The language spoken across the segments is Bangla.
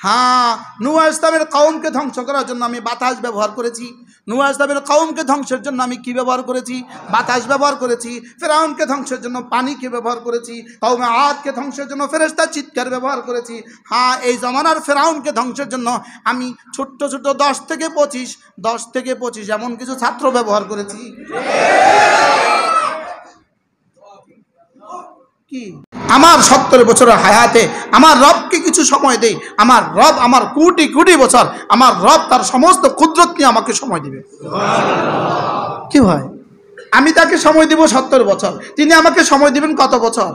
হ্যাঁ, নূহ আলাইহিস সালামের কওমকে ধ্বংস করার জন্য আমি বাতাস ব্যবহার করেছি। নূহ আলাইহিস সালামের কওমকে ধ্বংসের জন্য আমি কি ব্যবহার করেছি? বাতাস ব্যবহার করেছি। ফিরআউনকে ধ্বংসের জন্য পানিকে ব্যবহার করেছি। কওমে আদকে ধ্বংসের জন্য ফেরেশতা চিৎকার ব্যবহার করেছি। হ্যাঁ, এই জমানার ফিরআউনকে ধ্বংসের জন্য আমি ছোট্ট ছোট্ট 10 থেকে 25 এমন কিছু ছাত্র ব্যবহার করেছি। কি আমার 70 বছরের হায়াতে আমার রবকে কিছু সময় দেই, আমার রব আমার কোটি কোটি বছর, আমার রব তার সমস্ত কুদরত নিয়ে আমাকে সময় দিবে। কি হয়, আমি তাকে সময় দিব 70 বছর, তিনি আমাকে সময় দিবেন কত বছর?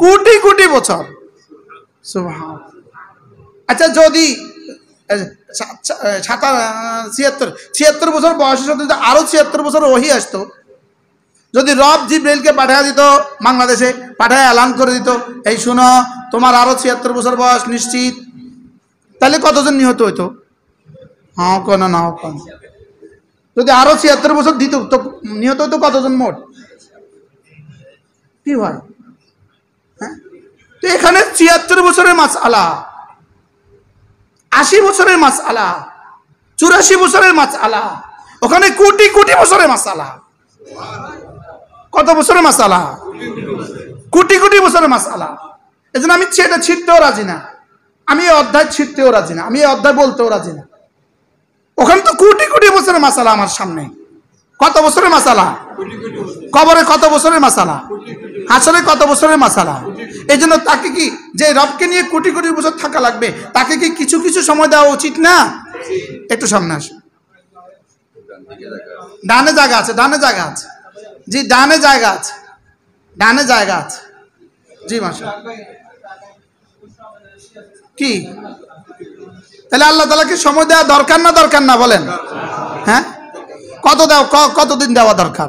কোটি কোটি বছর। সুবহান। আচ্ছা, যদি 76 বছর বয়সের সাথে যদি আরো 76 বছর ওহী আসতো, যদি রব জিব্রাইলকে পাঠিয়ে দিত বাংলাদেশে, পাঠিয়ে এলান করে দিত, এই শুনো তোমার আরো 76 বছর বয়স নিশ্চিত, তাহলে কতজন নিহত হইতো? হ্যাঁ কোন না কোন, যদি আরো 76 বছর দিত তো নিহত হইতো কতজন মোট? কি হয়? হ্যাঁ, তো এখানে 76 বছরের মাসআলা, 80 বছরের মাসআলা, 84 বছরের মাসআলা, ওখানে কোটি কোটি বছরের মাসআলা। কত বছরের মাসআলা? কোটি কোটি বছরের মাসআলা। এজন্য আমি সেটা ছিটতেও রাজি না, আমি এই অধ্যায় ছিটতেও রাজি না, আমি এই অধ্যায় বলতেও রাজি না। ওখানে তো কোটি কোটি বছরের মাসআলা আমার সামনে। কত বছরের মাসআলা? কবরে কত বছরের মাসআলা? হাসরে কত বছরের মাসআলা? এই জন্য তাকে কি, যে রবকে নিয়ে কোটি কোটি বছর থাকা লাগবে, তাকে কি কিছু কিছু সময় দেওয়া উচিত না? একটু সামনে আসুন। ডানে জায়গা আছে, ডানে জায়গা আছে, জি ডানে জায়গা আছে, ডানে জায়গা আছে, জি মাশাআল্লাহ। কি তাহলে আল্লাহ তাআলাকে সময় দেওয়া দরকার না দরকার না বলেন? হ্যাঁ, কতদিন দেওয়া দরকার?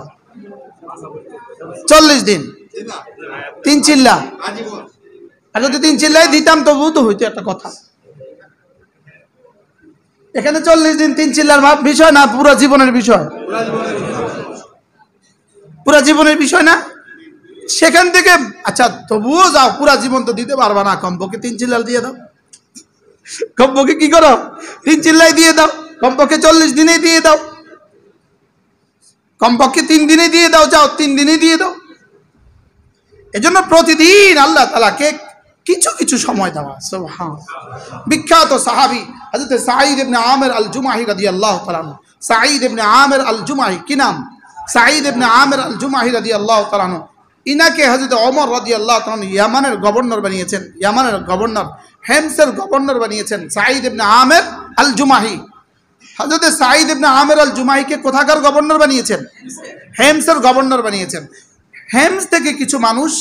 40 দিন, 3 চিল্লা। আর যদি 3 চিল্লাই দিতাম তবু তো হইতো একটা কথা। এখানে 40 দিন 3 চিল্লার বিষয় না, পুরো জীবনের বিষয়, পুরা জীবনের বিষয় না। সেখান থেকে আচ্ছা তবুও যাও, পুরা জীবন তো দিতে পারবা না, কমপক্ষে 3 চিল্লার দিয়ে দাও। কমপক্ষে কি করো? 3 চিল্লাই দিয়ে দাও, কমপক্ষে 40 দিনেই দিয়ে দাও, কমপক্ষে 3 দিনে দিয়ে দাও, যাও 3 দিনে দিয়ে দাও। এজন্য প্রতিদিন আল্লাহ তাআলাকে কিছু কিছু সময় দেওয়া। সুবহান। বিখ্যাত সাহাবী হযরত সাঈদ ইবনে আমির আল জুমাহি রাদিয়াল্লাহু তাআলা, সাঈদ ইবনে আমির আল জুমাহি, কি নাম? সাঈদ ইবনে আমির আল জুমাহি রাদিয়াল্লাহু তাআলা, ইনাকে হযরত ওমর রাদিয়াল্লাহু তাআলা ইয়ামানের গভর্নর বানিয়েছেন, ইয়ামানের গভর্নর, হেমসের গভর্নর বানিয়েছেন সাঈদ ইবনে আমির আল জুমাহি। হযরত সাঈদ ইবনে আমির আল জুমাহিকে কোথাকার গভর্নর বানিয়েছেন? হেমসের গভর্নর বানিয়েছেন। হেমস থেকে কিছু মানুষ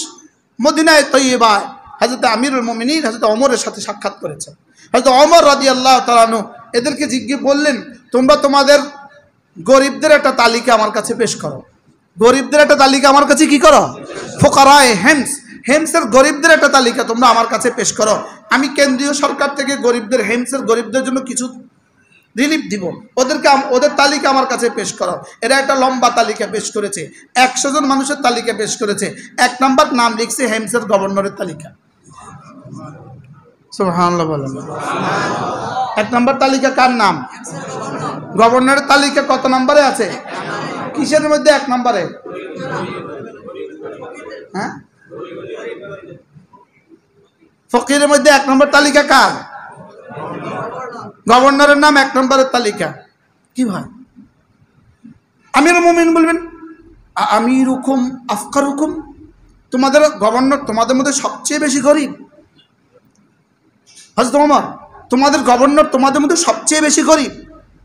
মদিনায়ে তৈয়বায় হযরত আমিরুল মুমিনিন হযরত ওমরের সাথে সাক্ষাৎ করেছেন। হযরত ওমর রাদিয়াল্লাহু তাআলা এদেরকে জিজ্ঞেস বললেন, তোমরা তোমাদের গরিবদের একটা তালিকা আমার কাছে পেশ করো। গরিবদের একটা তালিকা আমার কাছে কি করো? ফুকারায়ে হেমস, হেমসের গরিবদের একটা তালিকা তোমরা আমার কাছে পেশ করো। আমি কেন্দ্রীয় সরকার থেকে গরিবদের, হেমসের গরিবদের জন্য কিছু রিলিফ দিব, ওদেরকে ওদের তালিকা আমার কাছে পেশ করো। এরা একটা লম্বা তালিকা পেশ করেছে, 100 জন মানুষের তালিকা পেশ করেছে। 1 নাম্বার নাম লিখছে হেমসের গভর্নরের তালিকা। সুবহানাল্লাহ বলেন। 1 নাম্বার তালিকা কার নাম? গভর্নরের তালিকা কত নম্বরে আছে? কিসের মধ্যে 1 নম্বরে? হ্যাঁ, ফকিরের মধ্যে 1 নম্বর তালিকা কার? গভর্নরের নাম 1 নম্বরের তালিকা। কি ভাই, আমিরুল মুমিনিন বলবেন আমিরুকুম আফকারুকুম, তোমাদের গভর্নর তোমাদের মধ্যে সবচেয়ে বেশি গরিব? হযরত ওমর, তোমাদের গভর্নর তোমাদের মধ্যে সবচেয়ে বেশি গরিব?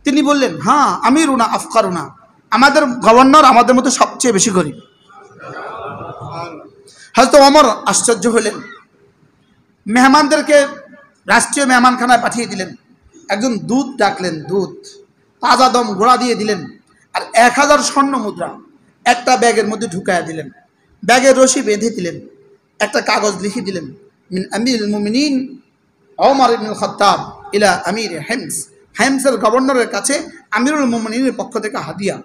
তিনি বললেন হ্যাঁ, আমিরুনা আফকারুনা, আমাদের গভর্নর আমাদের মধ্যে সবচেয়ে বেশি গরিব। হযরত ওমর আশ্চর্য হলেন, মেহমানদেরকে রাষ্ট্রীয় মেহমানখানায় পাঠিয়ে দিলেন। একজন দুধ ডাকলেন, দুধ তাজা দম ঘোড়া দিয়ে দিলেন, আর 1000 স্বর্ণ মুদ্রা একটা ব্যাগের মধ্যে ঢুকায়া দিলেন। ব্যাগের রশি বেঁধে দিলেন, একটা কাগজ লিখে দিলেন, মিন আমিরুল মুমিনিন ওমর ইবনুল খাত্তাব ইলা আমির হেমস, হেমসের গভর্নরের কাছে আমিরুল মুমিনিনের পক্ষ থেকে হাদিয়া।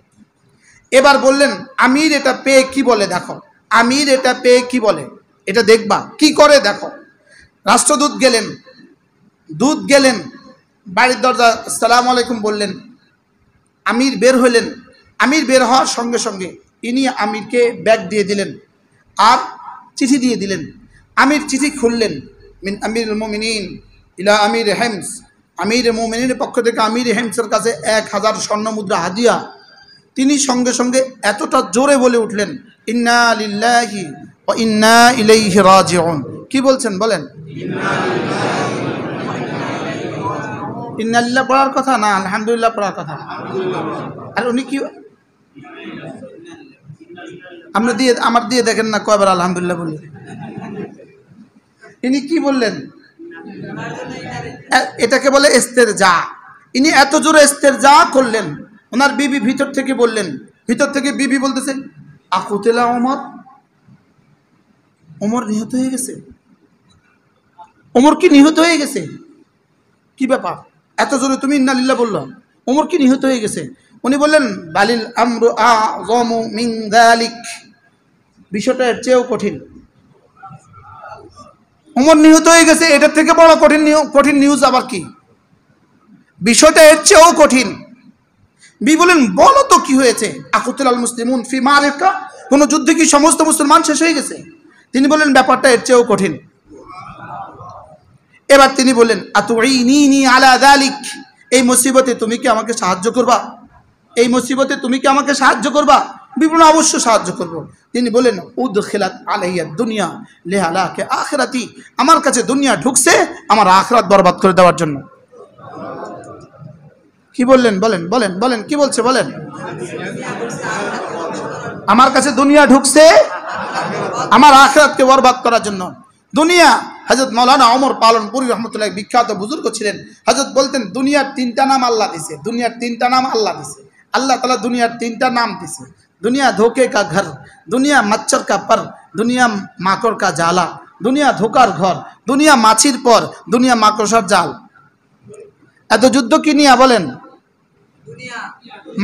এবার বললেন আমির এটা পেয়ে কি বলে দেখো, আমির এটা পেয়ে কি বলে এটা দেখবা, কি করে দেখো। রাষ্ট্রদূত গেলেন, দূত গেলেন, বাড়ির দরজা আসসালামু আলাইকুম বললেন, আমির বের হইলেন। আমির বের হওয়ার সঙ্গে সঙ্গে ইনি আমিরকে ব্যাগ দিয়ে দিলেন আর চিঠি দিয়ে দিলেন। আমির চিঠি খুললেন, মিন আমিরুল মুমিনিন ইলা আমির হেমস, আমির মুমিনের পক্ষ থেকে আমির হেমসের কাছে 1000 স্বর্ণ মুদ্রা হাদিয়া। তিনি সঙ্গে সঙ্গে এতটা জোরে বলে উঠলেন, ইন্না লিল্লাহি ওয়া ইন্না ইলাইহি রাজিউন। কি বলছেন বলেন? ইন্না লিল্লাহ পড়ার কথা না আলহামদুলিল্লাহ পড়ার কথা? আর উনি কি আমরা দিয়ে আমার দিয়ে দেখেন না কয়বার আলহামদুলিল্লাহ বলি? ইনি কি বললেন? এটাকে বলে ইস্তেরজা। ইনি এত জোরে ইস্তেরজা করলেন, ওনার বিবি ভিতর থেকে বললেন, ভিতর থেকে বিবি বলতেছে, আকুতেলা ওমর, ওমর নিহত হয়ে গেছে। ওমর কি নিহত হয়ে গেছে? কি ব্যাপার এত জোরে তুমি ইন্না লিল্লাহ বললো? ওমর কি নিহত হয়ে গেছে? উনি বললেন, বালিল আমরু আযমু মিন যালিক, বিষয়টা এর চেয়েও কঠিন। ওমর নিহত হয়ে গেছে, এটার থেকে বড় কঠিন নিউজ আবার কি? বিষয়টা এর চেয়েও কঠিন। বি বলেন, বলো তো কি হয়েছে? আকুতুল আল মুসলিমুন ফি মালিকা, কোন যুদ্ধে কি সমস্ত মুসলমান শেষ হয়ে গেছে? তিনি বলেন, ব্যাপারটা এর চেয়েও কঠিন। এবার তিনি বললেন, আতুইনিনি আলা যালিক, এই মুসিবতে তুমি কি আমাকে সাহায্য করবা? এই মুসিবতে তুমি কি আমাকে সাহায্য করবা? বিবরণ অবশ্য সাহায্য করব। তিনি বলেন, উদখিলাত আলাইয়া দুনিয়া লিহালাকি আখিরাতি, আমার কাছে দুনিয়া ঢুকছে আমার আখিরাত বরবাদ করে দেওয়ার জন্য। কি বললেন বলেন বলেন বলেন, কি বলছে বলেন? আমার কাছে দুনিয়া ঢুকছে আমার আখিরাতকে বরবাদ করার জন্য। দুনিয়া, হযরত মাওলানা ওমর পালনপুরি রহমতুল্লাহ বিখ্যাত বুজুর্গ ছিলেন। হযরত বলতেন, দুনিয়ার 3টা নাম আল্লাহ দিছে, দুনিয়ার 3টা নাম আল্লাহ দিছে। আল্লাহ তাআলা দুনিয়ার 3টা নাম দিছে। दुनिया धोखे का घर, दुनिया मच्छर का पर, दुनिया माकड़ का जाला, दुनिया धोकार घर, दुनिया माछिर पर, दुनिया माकড়সার জাল। এত যুদ্ধ কি নিয়ে বলেন?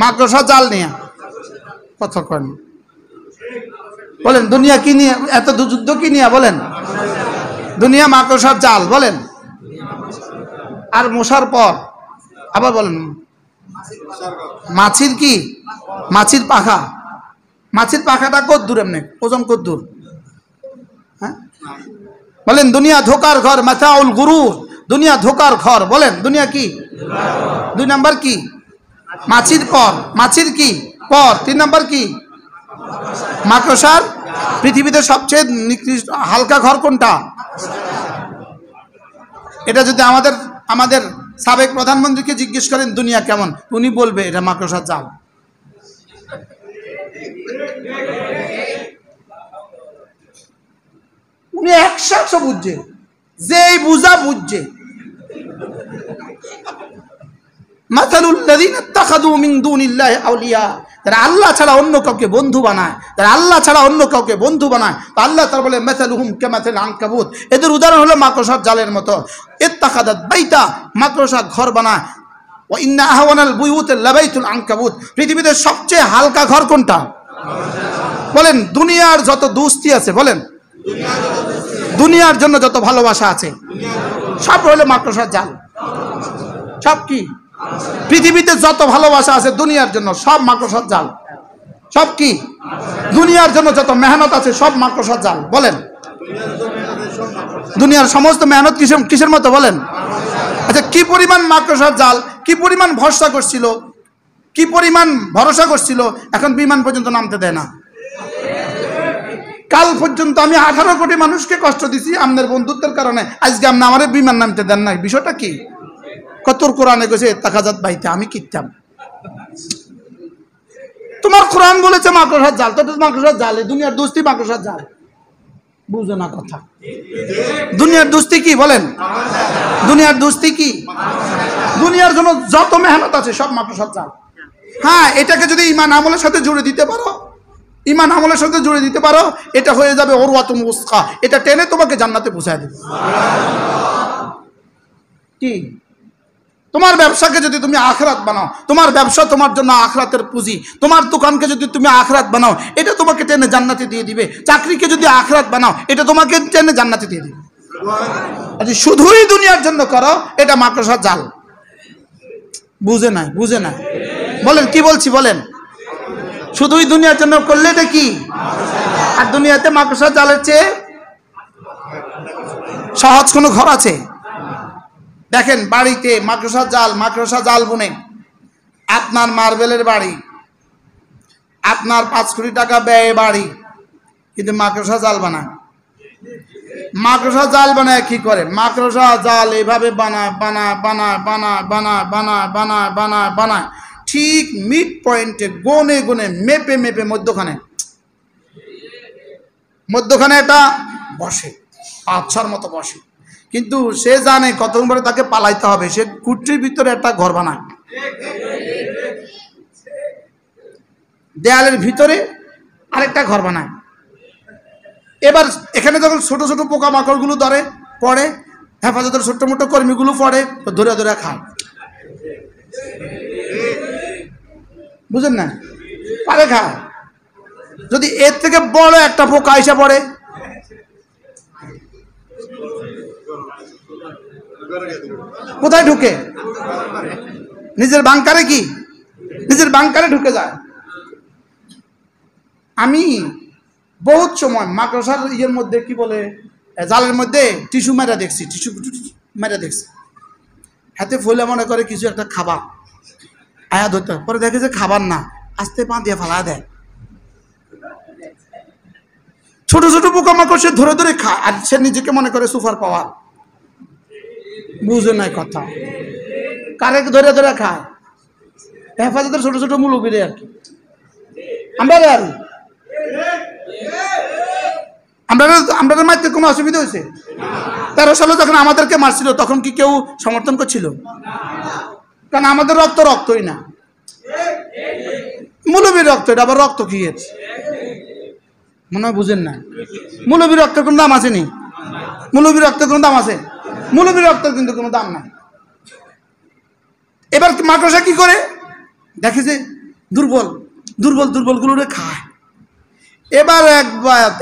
মাকড়সার জাল নিয়ে। কথা কন বলেন, দুনিয়া কি নিয়ে? এত যুদ্ধ কি নিয়ে বলেন? দুনিয়া মাকড়সার জাল বলেন, আর মশার পর আবার বলেন মাছির কি? মাছির পাখা। মাছির পাখাটা কত দূর, এমনি ওজন কত দূর? হ্যাঁ বলেন, দুনিয়া ধোকার ঘর, মাতাউল গুরুর, দুনিয়া ধোকার ঘর। বলেন দুনিয়া কি? 2 নাম্বার কি? মাছির পর। মাছির কি পর? 3 নাম্বার কি? মাকড়সার। পৃথিবীতে সবচেয়ে নিকৃষ্ট হালকা ঘর কোনটা? এটা যদি আমাদের সাবেক প্রধানমন্ত্রীকে জিজ্ঞেস করেন দুনিয়া কেমন, উনি বলবে এটা মাকড়সার জাল। উনি 100 বুঝছে, যেই বুঝা বুঝছে। মাতালুল্লাযীনা ইত্তাখাযু মিন দুনিল্লাহি আউলিয়া, তারা আল্লাহ ছাড়া অন্য কাউকে বন্ধু বানায়, তারা আল্লাহ ছাড়া অন্য কাউকে বন্ধু বানায়। তো আল্লাহ তাআলা বলে, মাতালুহুম কামাতাল আনকাবুত, এদের উদাহরণ হলো মাকড়সার জালের মতো। ইত্তাখাযাত বাইতা, মাকড়সা ঘর বানায়। ওয়া ইন্না আহওয়ানাল বুয়ুতি লাবাইতুল আনকাবুত, পৃথিবীতে সবচেয়ে হালকা ঘর কোনটা? বলেন, দুনিয়ার যত দোস্তি আছে, বলেন দুনিয়ার জন্য যত ভালোবাসা আছে, সব হলো মাকড়সার জাল। সব কি? পৃথিবীতে যত ভালোবাসা আছে দুনিয়ার জন্য, সব মাকড়সার জাল। সব কি? দুনিয়ার জন্য যত মেহনত আছে, সব মাকড়সার জাল। বলেন, দুনিয়ার সমস্ত মেহনত কিসের মতো? বলেন। আচ্ছা, কি পরিমাণ মাকড়সার জাল, কি পরিমাণ ভরসা করছিল, কি পরিমাণ ভরসা করছিল, এখন বিমান পর্যন্ত নামতে দেয় না। কাল পর্যন্ত আমি 18 কোটি মানুষকে কষ্ট দিছি আপনার বন্ধুত্বের কারণে, আজকে আপনি আমার বিমান নামতে দেন নাই। বিষয়টা কি? কত কোরআনে কইছে ইত্তাখাযাত বাইতা, আমি কিতাম। তোমার কোরআন বলেছে মাকড়সার জাল, তো মাকড়সার জাল, দুনিয়ার দোস্তি মাকড়সার জাল। বুঝো না কথা। দুনিয়ার দোস্তি কি? বলেন, দুনিয়ার দোস্তি কি? দুনিয়ার জন্য যত মেহনত আছে সব মাকড়সার জাল। হ্যাঁ, এটাকে যদি ঈমান আমলের সাথে জুড়ে দিতে পারো, ঈমান আমলের সাথে জুড়ে দিতে পারো, এটা হয়ে যাবে উরওয়াতুন উসকা, এটা টেনে তোমাকে জান্নাতে পৌঁছায় দেবে। কি? তোমার ব্যবসাকে যদি তুমি আখিরাত বানাও, তোমার ব্যবসা তোমার জন্য আখিরাতের পুঁজি, তোমার দোকানকে যদি তুমি আখিরাত বানাও, এটা তোমাকে টেনে জান্নাতে দিয়ে দিবে। চাকরিকে যদি আখিরাত বানাও, এটা তোমাকে টেনে জান্নাতে দিয়ে দিবে। শুধুই দুনিয়ার জন্য করো, এটা মাকড়সার জাল। বুঝে নাই, বুঝে নাই, বলেন কি বলছি বলেন। শুধুই দুনিয়ার জন্য করলে এটা কি? আর দুনিয়াতে মাকড়সার জালের চেয়ে সহজ কোনো ঘর আছে? দেখেন বাড়িতে মাকড়সা জাল বুনে আপনার মার্বেলের বাড়ি, আপনার 5 কোটি টাকা ব্যয়ে বাড়ি, কিন্তু মাকড়সা জাল বানায়। মাকড়সা জাল বানায় কি করে? মাকড়সা জাল এভাবে বানায় বানায় বানায় বানায় বানায় বানায় বানায় বানায় বানায় ঠিক মিড পয়েন্টে গনে গনে মেপে মেপে মধ্যখানে এটা বসে, 5-6 মতো বসে। কিন্তু সে জানে কতক্ষণ পরে তাকে পালাইতে হবে, সে কুটির ভিতরে একটা ঘর বানায়, দেয়ালের ভিতরে আরেকটা ঘর বানায়। এবার এখানে যখন ছোট ছোট পোকামাকড়গুলো ধরে পড়ে, হেফাজতের ছোট্ট মোটো কর্মীগুলো পড়ে, ধরে ধরে খায়। বুঝেন না? পারে খায়। যদি এর থেকে বড় একটা পোকা এসে পড়ে, কোথায় ঢুকে? নিজের বাংকারে, কি নিজের বাংকারে ঢুকে যায়। আমি বহুত সময় মাকড়সার ইয়ের মধ্যে কি বলে জালের মধ্যে টিস্যু মেরা দেখছি, টিস্যু মেরা দেখছি। হাতে ফলে মনে করে কিছু একটা খাবার আয়া ধরতে, পরে দেখে যে খাবার না, আস্তে পা দিয়ে ফালা দেয়। ছোট ছোট পোকামাকড় সে ধরে ধরে খায়, আর সে নিজেকে মনে করে সুপার পাওয়ার। বুঝে নাই কথা। কারে ধরে ধরে খায়? হেফাজতের ছোট ছোট মুলুবিরে আর কি। আমরা মারতে কোনো অসুবিধা হয়েছে? 13 সালে যখন আমাদেরকে মারছিল তখন কি কেউ সমর্থন করছিল? কারণ আমাদের রক্তই না, মুলুবির রক্ত। এটা আবার রক্ত কি এর? মনে হয় বুঝেন না। মুলুবির রক্তের কোনো দাম আছে নি? মুলুবির রক্তের কোনো দাম আছে? মুলুবির রক্তের কিন্তু কোনো দাম নাই। এবার মাকড়সা কি করে? দেখে যে দুর্বলগুলো খায়। এবার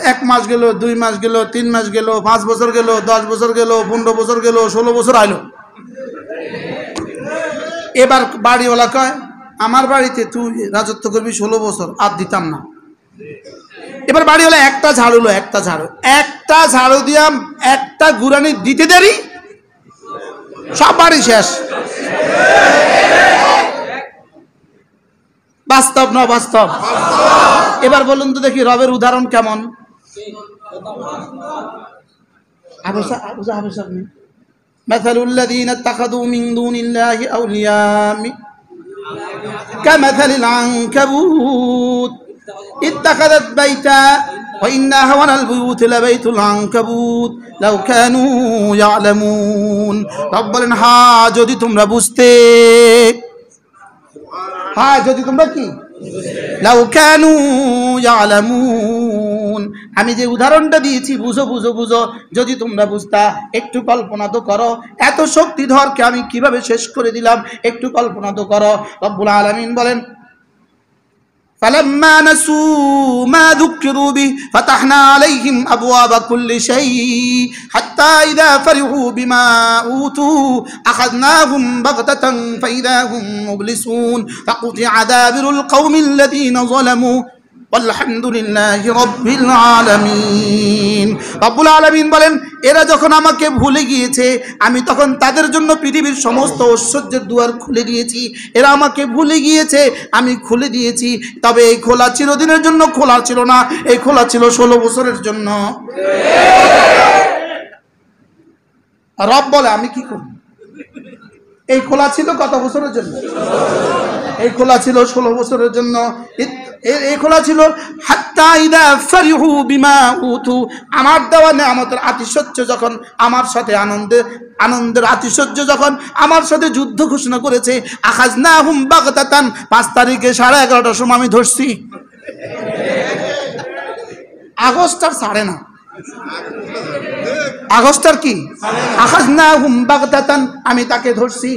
1 মাস গেল, 2 মাস গেল, 3 মাস গেল, 5 বছর গেল, 10 বছর গেল, 15 বছর গেল, 16 বছর আইলো। এবার বাড়িওয়ালা কয়, আমার বাড়িতে তুই রাজত্ব করবি 16 বছর, আর দিতাম না। এবার বাড়িওয়ালা একটা ঝাড়ু দিয়া একটা গুরানি দিতে দেরি, সব বাড়ি শেষ। বাস্তব না বাস্তব? এবার বলুন তো দেখি রবের উদাহরণ কেমন? মাসালুল্লাযীনা ইত্তাখাযু মিন দুনিল্লাহি আউলিয়া কামাসালিল আনকাবুত ইত্তাখাযাত বাইতা ওয়া ইন্না আহওয়ানাল বুয়ুতি লাবাইতুল আনকাবুত লাউ কানু ইয়ালামুন। রব বলেন, হ্যাঁ যদি তোমরা বুঝতে, হ্যাঁ যদি তোমরা কি, লাউ কানু ইয়ালামুন, আমি যে উদাহরণটা দিয়েছি বুঝো বুঝো বুঝো, যদি তোমরা বুঝতা, একটু কল্পনা তো করো, এত শক্তিধরকে আমি কিভাবে শেষ করে দিলাম, একটু কল্পনা তো করো। রব্বুল আলামিন বলেন, فلما نسوا ما ذكروا به فتحنا عليهم أبواب كل شيء حتى إذا فرحوا بما أوتوا أخذناهم بغتة فإذا هم مبلسون فقطع دابر القوم الذين ظلموا আলহামদুলিল্লাহি রাব্বিল আলামিন। রব্বুল আলামিন বলেন, এরা যখন আমাকে ভুলে গিয়েছে, আমি তখন তাদের জন্য পৃথিবীর সমস্ত ঐশ্বর্যের দুয়ার খুলে দিয়েছি। এরা আমাকে ভুলে গিয়েছে, আমি খুলে দিয়েছি। তবে এই খোলা চিরদিনের জন্য খোলা ছিল না, এই খোলা ছিল 16 বছরের জন্য। রব বলে, আমি কি করব? এই খোলা ছিল কত বছরের জন্য? এই খোলা ছিল 16 বছরের জন্য। এই খোলা ছিল হাত্তা ইদা ফারিহু বিমা উতু, আমার দেওয়া নেয়ামতের আতিশয্য যখন আমার সাথে আনন্দের আতিশয্য যখন আমার সাথে যুদ্ধ ঘোষণা করেছে, আখাযনাহুম বাগতাতান, 5 তারিখে 11:30টার সময় আমি ধরছি। আগস্টার ছাড়ে না, আগস্টার কি, আখাযনাহুম বাগতাতান, আমি তাকে ধরছি।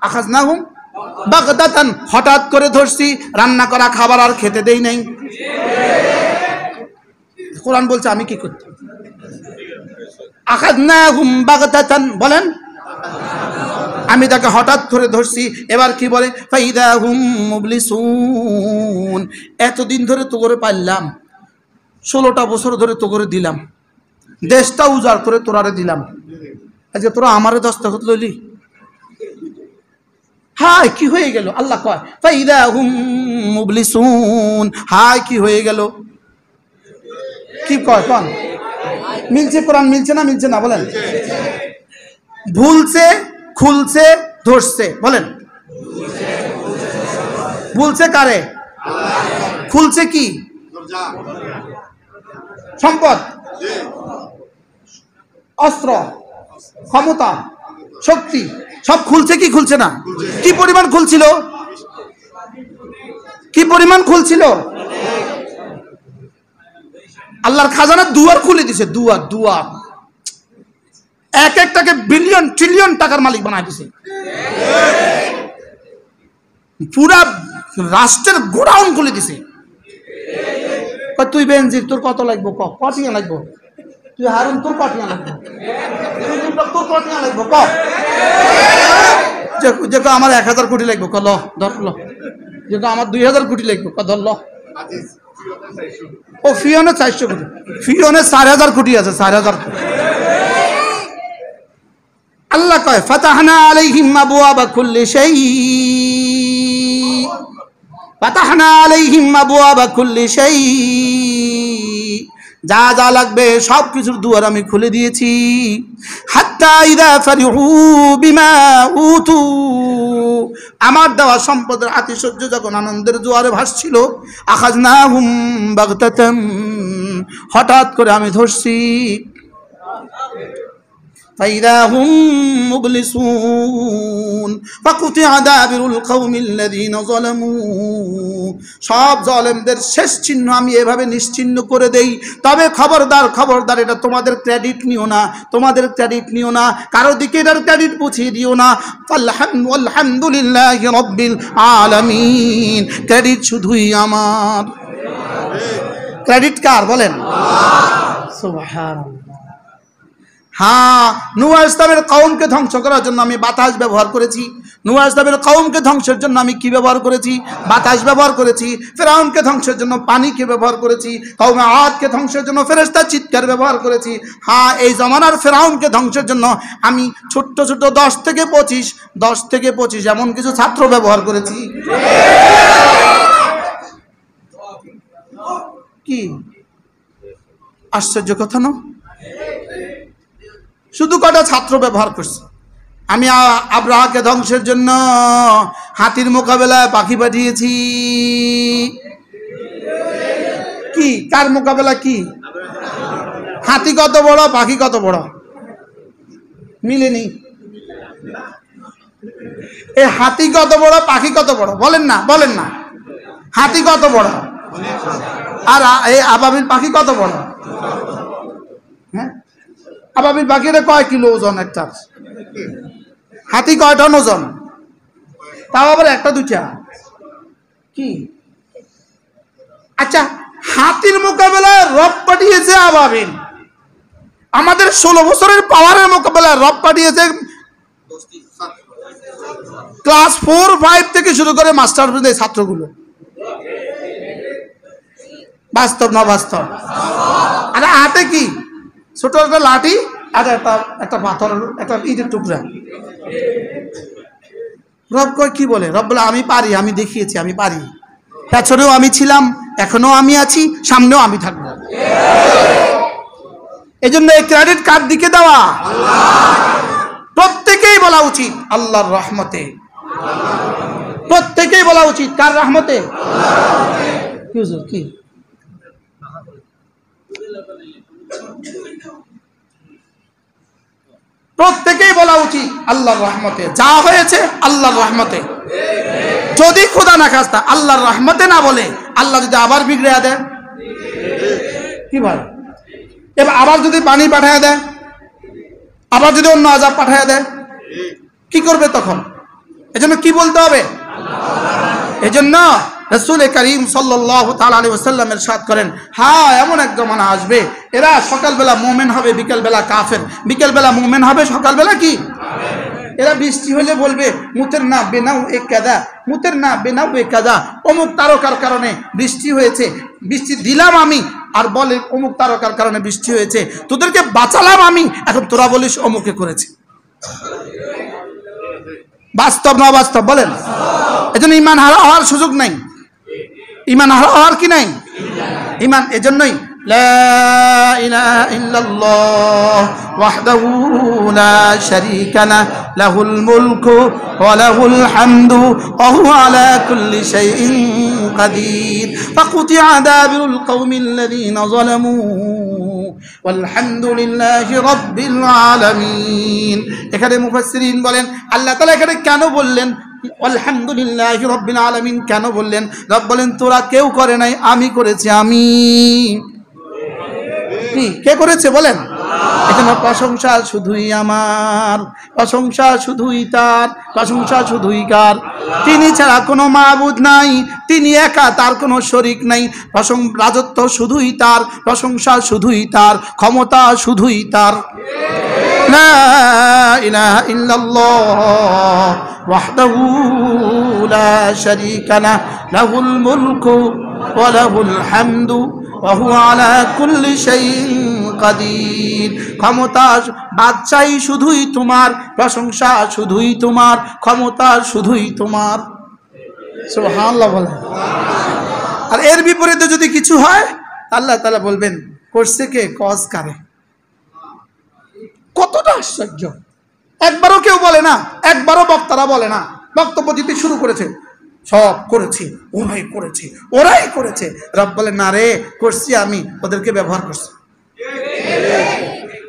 আখাযনাহুম বাগদাতান, হঠাৎ করে ধরছি, রান্না করা খাবার আর খেতে দেই নাই। কোরআন বলছে আমি কি করতাম? আখাযনাহুম বাগতাতান, বলেন আমি তাকে হঠাৎ ধরে ধরছি। এবার কি বলে, ফাইদাহুম মুবলিসুন, এতদিন ধরে তো করে পারলাম, 16টা বছর ধরে তো করে দিলাম, দেশটা উজাড় করে তোরারে দিলাম, আজকে তোরা আমারে দস্তখত লইলি, হায় কি হয়ে গেল? আল্লাহ কয় ফাইদাহুম মুবলিসুন, হায় কি হয়ে গেল? কি কয় কোন মিলছে? কোরআন মিলছে না মিলছে না বলেন? ভুলছে, খুলছে, ধরছে, বলেন ভুলছে কারে? খুলছে কি? সম্পদ, অস্ত্র, ক্ষমতা, শক্তি, সব খুলছে কি খুলছে না? কি পরিমাণ খুলছিল? কি পরিমাণ খুলছিল? আল্লাহর খাজানা দুয়ার খুলে দিছে, দুয়ার দুয়ার, এক একটাকে বিলিয়ন ট্রিলিয়ন টাকার মালিক বানায় দিছে, পুরা রাষ্ট্রের গোডাউন খুলে দিছে। তুই বেনজির তোর কত লাগবো? কটিয়া লাগবো? তুই হারুন তোর কটিয়া লাগবো? তোর কটিয়া লাগবো? যে আমার 1000 কোটি লাগবো, ল ধর, ল। যে আমার 2000 কোটি লাগবো, ধর, ল। ও ফিওনে 400 কোটি, ফিওনে 4000 কোটি আছে, 4000 কোটি। আল্লাহ কয় ফাতাহনা আলাইহিম আবওয়াবা কুল্লি শাই, ফাতাহনা আলাইহিম আবওয়াবা কুল্লি শাই, যা যা লাগবে সব কিছুর দুয়ার আমি খুলে দিয়েছি। হাত্তা ইযা ফারিহু বিমা উতু, আমার দেওয়া সম্পদের আতিশয্য যখন আনন্দের জোয়ারে ভাসছিল, আখাযনাহুম বাগতাতান, হঠাৎ করে আমি ধরছি। ফাইদাহুম মুবলিসুন ফাকুতিআ দাবিরুল কওমিল্লাযীনা যালামু, সব জালেমদের শেষ চিহ্ন আমি এভাবে নিশ্চিহ্ন করে দেই। তবে খবরদার খবরদার, এটা তোমাদের ক্রেডিট নিও না, তোমাদের ক্রেডিট নিও না, কারো দিকে এটার ক্রেডিট পুছিয়ে দিও না। আলহামদুলিল্লাহি রাব্বিল আলামিন, ক্রেডিট শুধুই আমার। ক্রেডিট কার বলেন? সুবহানাল্লাহ। হ্যাঁ, নূহ ইসলামের কওমকে ধ্বংস করার জন্য আমি বাতাস ব্যবহার করেছি। নূহ ইসলামের কওমকে ধ্বংসের জন্য আমি কি ব্যবহার করেছি? বাতাস ব্যবহার করেছি। ফিরআউনকে ধ্বংসের জন্য পানিকে ব্যবহার করেছি। কওমে আদকে ধ্বংসের জন্য ফেরেশতা চিৎকার ব্যবহার করেছি। হ্যাঁ, এই জামানার ফিরআউনকে ধ্বংসের জন্য আমি ছোট্ট ছোট্ট 10 থেকে 25 এমন কিছু ছাত্র ব্যবহার করেছি। কি আশ্চর্য কথা না? শুধু কটা ছাত্র ব্যবহার করছে। আমি আব্রাহাকে ধ্বংসের জন্য হাতির মোকাবেলায় পাখি পাঠিয়েছি। কি কার মোকাবেলা? কি হাতি কত বড়, পাখি কত বড়? মিলেনি। এ হাতি কত বড়, পাখি কত বড়? বলেন না, বলেন না। হাতি কত বড় আর এই আবাবিল পাখি কত বড়? হ্যাঁ, আবাবিল পাখির কয় কিলো ওজন একটা, হাতি কয় টন ওজন? তাও আবার একটা দুইটা। কি আচ্ছা, হাতির মোকাবেলায় রব পাঠিয়েছে আবাবিল, আমাদের 16 বছরের পাওয়ারের মোকাবেলায় রব পাঠিয়েছে ক্লাস 4-5 থেকে শুরু করে মাস্টার পর্যন্ত ছাত্রগুলো। বাস্তব না বাস্তব? আরে হাতে কি ছোট একটা লাঠি আর একটা পাথর, একটা ইটের টুকরা। রব কয় কি বলে? রব বলে আমি পারি, আমি দেখিয়েছি, আমি পারি। পেছনেও আমি ছিলাম, এখনো আমি আছি, সামনেও আমি থাকবো। এই জন্য এই ক্রেডিট কার দিকে দেওয়া? প্রত্যেকেই বলা উচিত আল্লাহর রহমতে। প্রত্যেকেই বলা উচিত কার রহমতে? কি প্রত্যেকেই বলা উচিত আল্লাহর রহমতে। যা হয়েছে আল্লাহর রহমতে। যদি খোদা না খাস্তা আল্লাহর রহমতে না বলে, আল্লাহ যদি আবার বিগড়ে দেয়, কি ভাই? এবার আবার যদি পানি পাঠায় দেয়, আবার যদি অন্য আযাব পাঠায় দেয়, কি করবে তখন? এজন্য কি বলতে হবে? এজন্য রাসূল করিম সাল্লাল্লাহু তাআলা আলাইহি ওয়াসাল্লাম ইরশাদ করেন, হ্যাঁ এমন এক জমানা আসবে এরা সকালবেলা মুমিন হবে, বিকেলবেলা কাফের, বিকেলবেলা মুমিন হবে, সকালবেলা কি এরা বৃষ্টি হলে বলবে মুতের না বেনাও এ কাদা, মুতের না বেনাও এ কাদা, অমুক তারকার কারণে বৃষ্টি হয়েছে, বৃষ্টি দিলাম আমি, আর বলে অমুক তারকার কারণে বৃষ্টি হয়েছে, তোদেরকে বাঁচালাম আমি, এখন তোরা বলিস অমুকে করেছে। বাস্তব না বাস্তব বলেন? এজন্য ঈমান হারা হওয়ার সুযোগ নাই, ঈমান হারা হওয়ার কি নাই ঈমান। এজন্যই লা ইলাহা ইল্লাল্লাহ ওয়াহদাহু লা শারীকা লাহু লাহুল মুলকু ওয়া লাহুল হামদু ওয়া হুয়া আলা কুল্লি শাইইন কাদির ফাকুতিআ দাবিরুল কওমিল্লাযীনা যালামু ওয়ালহামদুলিল্লাহি রাব্বিল আলামিন। এখানে মুফাসসিরিন বলেন আল্লাহ তাআলা এখানে কেন বললেন আলহামদুলিল্লাহি রাব্বিল আলামিন, কেন বললেন? রব বলেন তোরা কেউ করে নাই, আমি করেছি। আমি কি কে করেছে বলেন? এখানে প্রশংসা শুধুই আমার, প্রশংসা শুধুই তার, প্রশংসা শুধুই কার? তিনি ছাড়া কোনো মাবুদ নাই, তিনি একা, তার কোনো শরীক নাই। রাজত্ব শুধুই তার, প্রশংসা শুধুই তার, ক্ষমতা শুধুই তার। লা ইলাহা ইল্লাল্লাহ ওয়াহদাহু লা শারীকা লাহু লাহুল মুলকু ওয়া লাহুল হামদু ওয়া হুয়া আলা কুল্লি শাইইন কাদির। ক্ষমতা বাদশাহী শুধুই তোমার, প্রশংসা শুধুই তোমার, ক্ষমতা শুধুই তোমার। সুবহানাল্লাহ বলেন। আর এর বিপরীতে যদি কিছু হয় আল্লাহ তাআলা বলবেন করছে কে, কজ কারে। কতটা আশ্চর্য! একবারও কেউ বলে না, একবারও বক্তারা বলে না, বক্তব্য দিতে শুরু করেছে সব করেছি, ওরাই করেছে, ওরাই করেছে। রব বলে না রে, করছি আমি, ওদেরকে ব্যবহার করছি।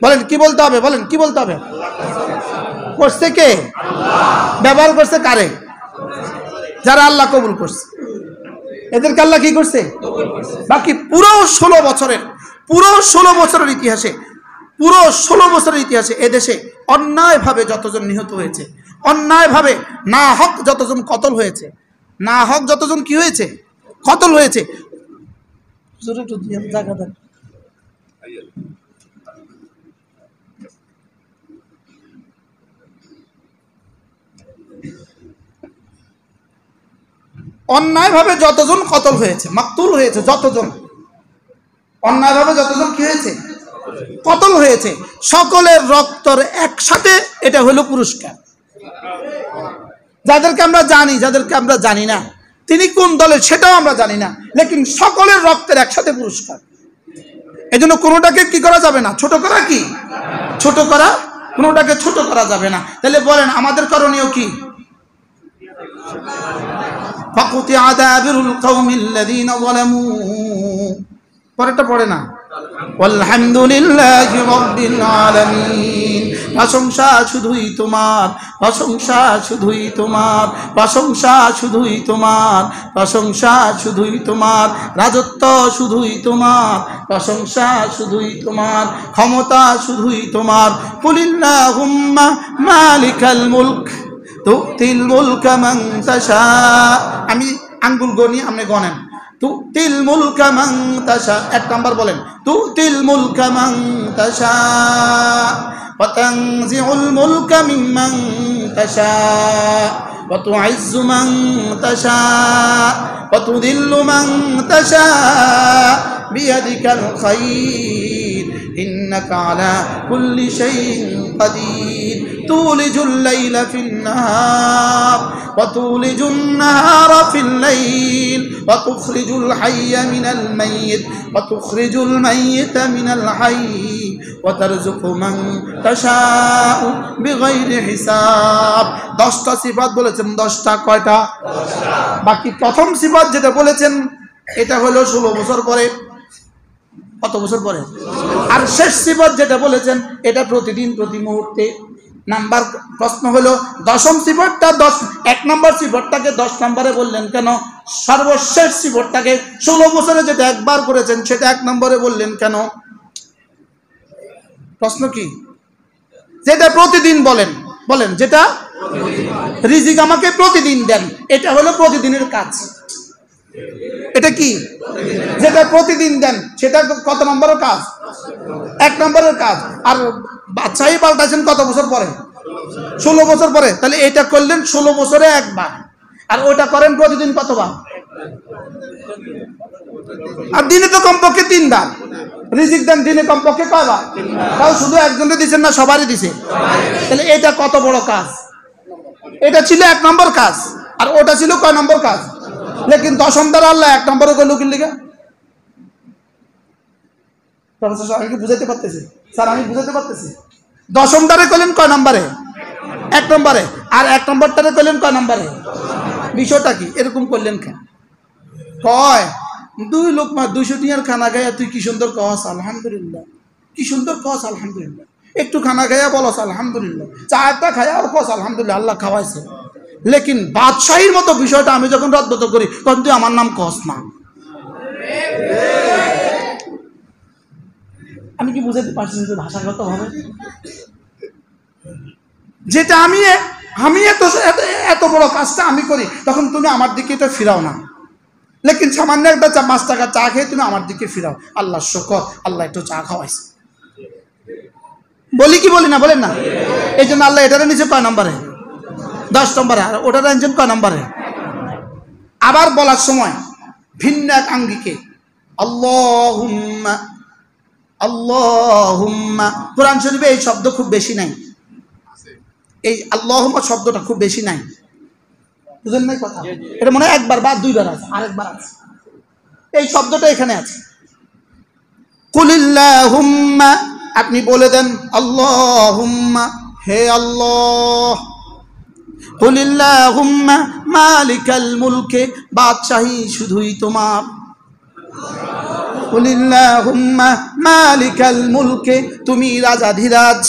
বলেন কি বলতে হবে? বলেন কি বলতে হবে? করছে কে? ব্যবহার করছে কারে? যারা আল্লাহ কবুল করছে, এদেরকে আল্লাহ কি করছে? বাকি পুরো 16 বছরের ইতিহাসে, পুরো 16 বছরের ইতিহাসে এদেশে অন্যায়ভাবে যতজন নিহত হয়েছে, অন্যায়ভাবে না হক যতজন কতল হয়েছে, না হক যতজন কি হয়েছে, কতল হয়েছে, অন্যায়ভাবে যতজন কতল হয়েছে, মাকতুল হয়েছে, যতজন অন্যায়ভাবে যতজন কি হয়েছে, কতল হয়েছে, সকলের রক্তর একসাথে এটা হলো পুরস্কার। যাদেরকে আমরা জানি, যাদেরকে আমরা জানি না তিনি কোন দলের সেটাও আমরা জানি না, লেকিন সকলের রক্তের একসাথে পুরস্কার। এজন্য কোনোটাকে কি করা যাবে না, ছোট করা, কি ছোট করা, কোনোটাকে ছোট করা যাবে না। তাহলে বলেন আমাদের করণীয় কি? ফাকুতিআ দাবিরুল কওমিল্লাযীনা যালামু, পরেরটা পড়ে না, আলহামদুলিল্লাহি রাব্বিল আলামিন। প্রশংসা শুধুই তোমার, প্রশংসা শুধুই তোমার, প্রশংসা শুধুই তোমার, প্রশংসা শুধুই তোমার, রাজত্ব শুধুই তোমার, প্রশংসা শুধুই তোমার, ক্ষমতা শুধুই তোমার। কুলিল্লাহুম্মা মালিকাল মুলক তুতিল মুলকা মান তাশা। আমি আঙ্গুল গনি, আপনি গনেন। তুতিল মুলকা মান তাশা, এক নাম্বার বলেন, তুতিল মুলকা মান তাশা ওয়া তানজিউল মুলকা মিম্মান তাশা ওয়া তুইজ্জু মান তাশা ওয়া তুযিল্লু মান তাশা বিয়াদিকাল খায়র ইন্নাকা আলা কুল্লি শাইইন কাদির। তুলিজুল লাইলা ফিন নাহার ওয়া তুলিজুন নাহারা ফিল লাইল ওয়া তুখরিজুল হাইয়া মিনাল মাইয়িত ওয়া তুখরিজুল মাইয়িতা মিনাল হাইয়্যি ওয়া তারযুকু মান তাশাউ বিগাইরি হিসাব। 10টা সিফাত বলেছেন, 10টা কয়টা? 10টা। বাকি প্রথম সিফাত যেটা বলেছেন এটা হলো 16 বছর পরে। কত বছর পরে? আর শেষ সিফাত যেটা বলেছেন এটা প্রতিদিন, প্রতি মুহূর্তে। নাম্বার প্রশ্ন হলো 10ম সিফাতটা 1 নম্বর সিফাতটাকে 10 নম্বরে বললেন কেন? সর্বশেষ সিফাতটাকে 16 বছরে যেটা একবার করেছেন সেটা 1 নম্বরে বললেন কেন? প্রশ্ন কি? যেটা প্রতিদিন বলেন, বলেন যেটা রিজিক আমাকে প্রতিদিন দেন, এটা হলো প্রতিদিনের কাজ। এটা কি? যেটা প্রতিদিন দেন সেটা কত নম্বরের কাজ? 1 নম্বরের কাজ। আর বাদশাহী পাল্টাইছেন কত বছর পরে? 16 বছর পরে। তাহলে এটা করলেন 16 বছরে একবার, আর ওটা করেন প্রতিদিন কতবার? আর দিনে তো কমপক্ষে 3 বার রিজিক দেন, দিনে কমপক্ষে কয়বার? তাও শুধু একজনকে দিচ্ছেন না, সবারই দিছে। তাহলে এটা কত বড় কাজ? এটা ছিল 1 নম্বর কাজ, আর ওটা ছিল কয় নম্বর কাজ? লেকিন 10ম দ্বারা আল্লাহ 1 নম্বরে কইল কি লিগা? প্রফেসর স্যার আমি কি বুঝাইতে পারতেছি? স্যার আমি বুঝাইতে পারতেছি? 10ম দ্বারে কইলেন কয় নম্বরে? 1 নম্বরে। আর 1 নম্বরটারে কইলেন কয় নম্বরে? বিষয়টা কি এরকম করলেন কেন? কয় 2 লোকমা 200 টিয়ার খানা খাইয়া তুই কি সুন্দর কস আলহামদুলিল্লাহ, কি সুন্দর কস আলহামদুলিল্লাহ, একটু খানা খাইয়া বলস আলহামদুলিল্লাহ, চাটা খাইয়া আর কস আলহামদুলিল্লাহ, আল্লাহ খাওয়াইছে। লেকিন বাদশাহীর মতো বিষয়টা আমি যখন রদ্দত করি তখন তুই আমার নাম কস না। আমি কি বুঝাতে পারছি ভাষাগত ভাবে? যেটা আমি এত বড় কাজটা আমি করি, তখন তুমি আমার দিকে এটা ফিরাও না। লেকিন সামান্য একটা 5 টাকা চা খেয়ে তুমি আমার দিকে ফিরাও, আল্লাহ শুকর, আল্লাহ একটু চা খাওয়াইছে। বলি কি বলি না? বলেন না? এই জন্য আল্লাহ এটারে নিচে কয় নম্বরে? 10 নম্বরে। আর ওটার আনছেন কয় নম্বরে? আবার বলার সময় ভিন্ন এক আঙ্গিকে আল্লাহুম্মা আল্লাহুম্মা। কোরআন শরীফে এই শব্দ খুব বেশি নাই, এই আল্লাহুম্মা শব্দটা খুব বেশি নাই, বুঝেন নাই কথা? এটা মনে হয় 1 বার বা 2 বার আছে, আরেকবার আছে এই শব্দটা এখানে আছে। কুলিল্লাহুম্মা, আপনি বলে দেন আল্লাহুম্মা, হে আল্লাহ। কুলিল্লাহুম্মা মালিকাল মুলকে, বাদশাহী শুধুই তোমার। কুলিল্লাহুম্মা মালিকাল মুলকে, তুমি রাজাধিরাজ,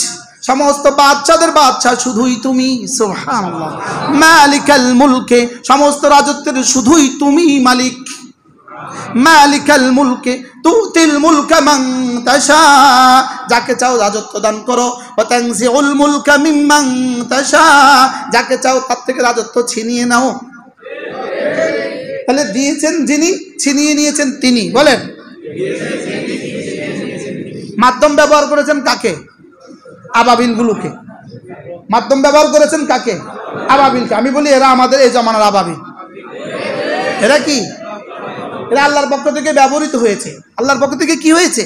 সমস্ত বাদশাদের বাদশা শুধুই তুমি। সুবহানাল্লাহ। মালিকাল মুলকে, সমস্ত রাজত্বের শুধুই তুমি মালিক। মালিকাল মুলকে তুতিল মুলকা মান তাশা, যাকে চাও রাজত্ব দান করো। ওয়া তানজিউল মুলকা মিম্মান তাশা, যাকে চাও তার থেকে রাজত্ব ছিনিয়ে নাও। তাহলে দিয়েছেন যিনি, ছিনিয়ে নিয়েছেন তিনি। বলেন মাধ্যম ব্যবহার করেছেন কাকে? আবাবিলগুলোকে। মাধ্যম ব্যবহার করেছেন কাকে? আবাবিলকে। আমি বলি এরা আমাদের এই জামানার আবাবিল। এরা কি? এরা আল্লাহর পক্ষ থেকে ব্যবহৃত হয়েছে। আল্লাহর পক্ষ থেকে কি হয়েছে?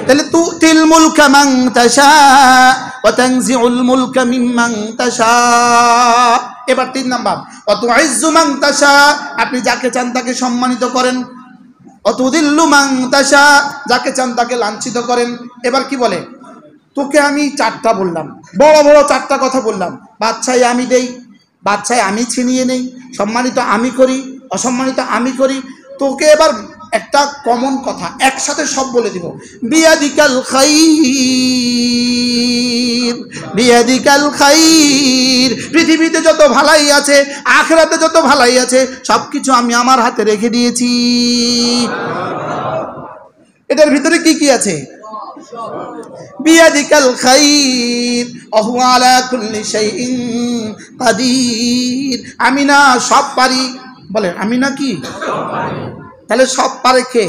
তাহলে তুতিল মুলকা মান তাশা ওয়া তানজিউল মুলকা মিম্মান তাশা। এবার 3 নাম্বার, ওয়া তুইজ্জু মান তাশা, আপনি যাকে চান তাকে সম্মানিত করেন। ওয়া তুযিল্লু মান তাশা, যাকে চান তাকে লাঞ্ছিত করেন। এবার কি বলে? তোকে আমি 4টা বললাম, বড় বড় 4টা কথা বললাম। বাদশাহী আমি দেই, বাদশাহী আমি ছিনিয়ে নেই, সম্মানিত আমি করি, অসম্মানিত আমি করি। তোকে এবার একটা কমন কথা একসাথে সব বলে দিব। বিয়াদিকাল খাইর, বিয়াদিকাল খাইর, পৃথিবীতে যত ভালাই আছে, আখিরাতে যত ভালাই আছে, সবকিছু আমি আমার হাতে রেখে দিয়েছি। এটার ভিতরে কি কি আছে? বিয়াদিকাল খাইর ওয়া হুয়া আলা কুল্লি শাইইন কাদির, আমি না সব পারি। বলেন আমি না কি? তাহলে সব পারে কে?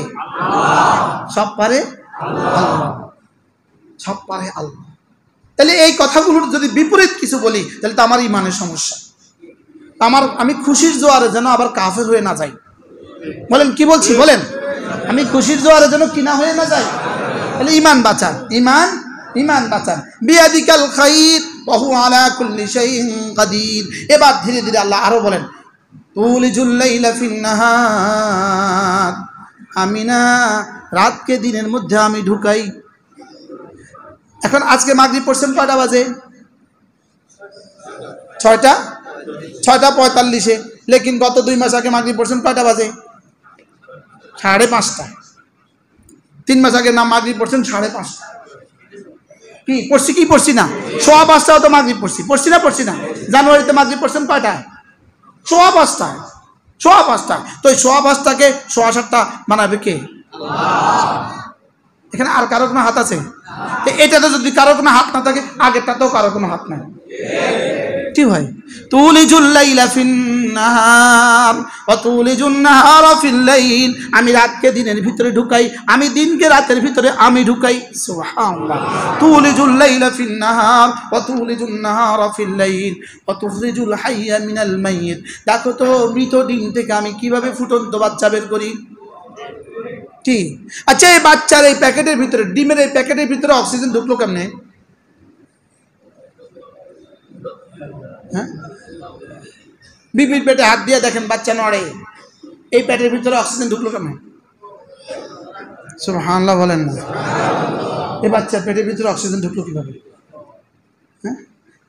সব পারে আল্লাহ, সব পারে আল্লাহ। তাহলে এই কথাগুলোর যদি বিপরীত কিছু বলি তাহলে তো আমার ইমানের সমস্যা। আমি খুশির জোয়ারে যেন আবার কাফের হয়ে না যাই। বলেন কি বলছি? বলেন আমি খুশির জোয়ারে যেন কি না হয়ে না যাই। তাহলে ইমান বাঁচান, ইমান বাঁচান। বিয়াদিকাল খাইর ওয়া হুয়া আলা কুল্লি শাইইন কাদির। এবার ধীরে ধীরে আল্লাহ আরো বলেন তুলিজুল লাইলা ফিন নাহার, আমি না রাতকে দিনের মধ্যে আমি ঢুকাই। এখন আজকে মাগরিব পড়ছেন কয়টা বাজে? 6:45। লেকিন গত 2 মাস আগে মাগরিব পড়ছেন কয়টা বাজে? 5:30। 3 মাস আগে না মাগরিব পড়ছেন 5:30। কি পড়ছি কি পড়ছি না? 5:15 তো মাগরিব পড়ছি, পড়ছি না? জানুয়ারিতে মাগরিব পড়ছেন কয়টায়? 5:15। তো এই 5:15টাকে 7:15 বানাবে কে? এখানে আর কারো কোনো হাত আছে? এটাতে যদি কারো কোনো হাত না থাকে আগেরটাতেও কারো কোনো হাত নাই। কি হয়? তুলিজুল লাইলা ফিন নাহার ওয়া তুলিজুন নাহারা ফিল লাইল, আমি রাতকে দিনের ভিতরে ঢুকাই, আমি দিনকে রাতের ভিতরে আমি ঢুকাই। সুবহানাল্লাহ। তুলিজুল লাইলা ফিন নাহার ওয়া তুলিজুন নাহারা ফিল লাইল ওয়া তুখরিজুল হাইয়া মিনাল মাইয়িত। দেখো তো মৃত ডিম থেকে আমি কিভাবে ফুটন্ত বাচ্চা বের করি। কি? আচ্ছা, এই বাচ্চার এই প্যাকেটের ভিতরে, ডিমের এই প্যাকেটের ভিতরে অক্সিজেন ঢুকলো কেমনে? হ্যাঁ, বিপির পেটে হাত দিয়ে দেখেন বাচ্চা নড়ে, এই পেটের ভিতরে অক্সিজেন ঢুকলো কেমন? সুবহানাল্লাহ বলেন না। এই বাচ্চার পেটের ভিতরে অক্সিজেন ঢুকলো কিভাবে? হ্যাঁ,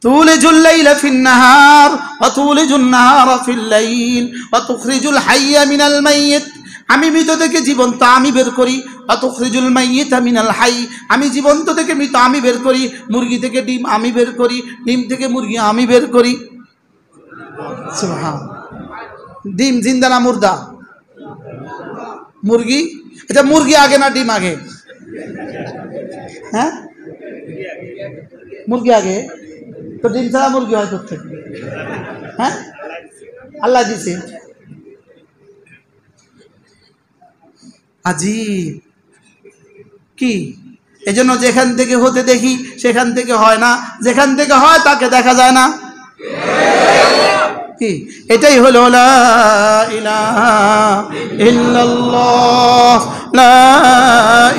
তুলিজুল লাইলা ফিন নাহার ওয়া তুলিজুন নাহারা ফিল লাইল ওয়া তুখরিজুল হাইয়া মিনাল মাইয়িত, আমি মৃত থেকে জীবন্ত আমি বের করি। ওয়া তুখরিজুল মাইয়িতা মিনাল হাই, আমি জীবন্ত থেকে মৃত আমি বের করি। মুরগি থেকে ডিম আমি বের করি, ডিম থেকে মুরগি আমি বের করি। সুবহানাল্লাহ। ডিম জিন্দা না মুর্দা? মুরগি। আচ্ছা, মুরগি আগে না ডিম আগে? হ্যাঁ, মুরগি আগে। তো ডিম ছাড়া মুরগি হয় কোথেকে? হ্যাঁ, আল্লাহ দিছে। আজীব। কি? এজন্য যেখান থেকে হতে দেখি সেখান থেকে হয় না, যেখান থেকে হয় তাকে দেখা যায় না। কি? এটাই হলো লা ইলাহা ইল্লাল্লাহ, লা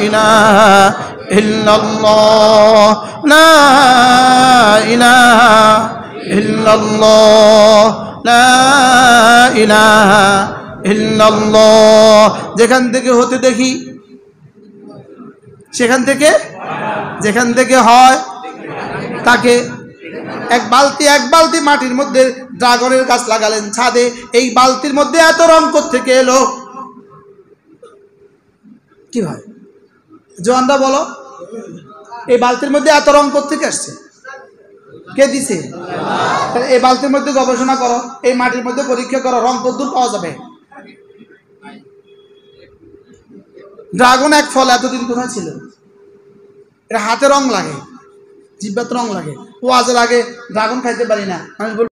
ইলাহা ইল্লাল্লাহ, লা ইলাহা ইল্লাল্লাহ, লা ইলাহা ইল্লাল্লাহ। যেখান থেকে হতে দেখি সেখান থেকে, যেখান থেকে হয় তাকে। এক বালতি মাটির মধ্যে ড্রাগনের গাছ লাগালেন ছাদে, এই বালতির মধ্যে এত রং থেকে এলো? কি ভাই জোয়ানরা বলো, এই বালতির মধ্যে এত রং থেকে আসছে? কে দিছে? এই বালতির মধ্যে গবেষণা করো, এই মাটির মধ্যে পরীক্ষা করো, রং কদ্দূর পাওয়া যাবে? ড্রাগন এক ফল এতদিন কোথায় ছিল? এটা হাতে রং লাগে, জিহ্বাতে রং লাগে, ওয়াজের আগে ড্রাগন খাইতে পারি না, মানুষ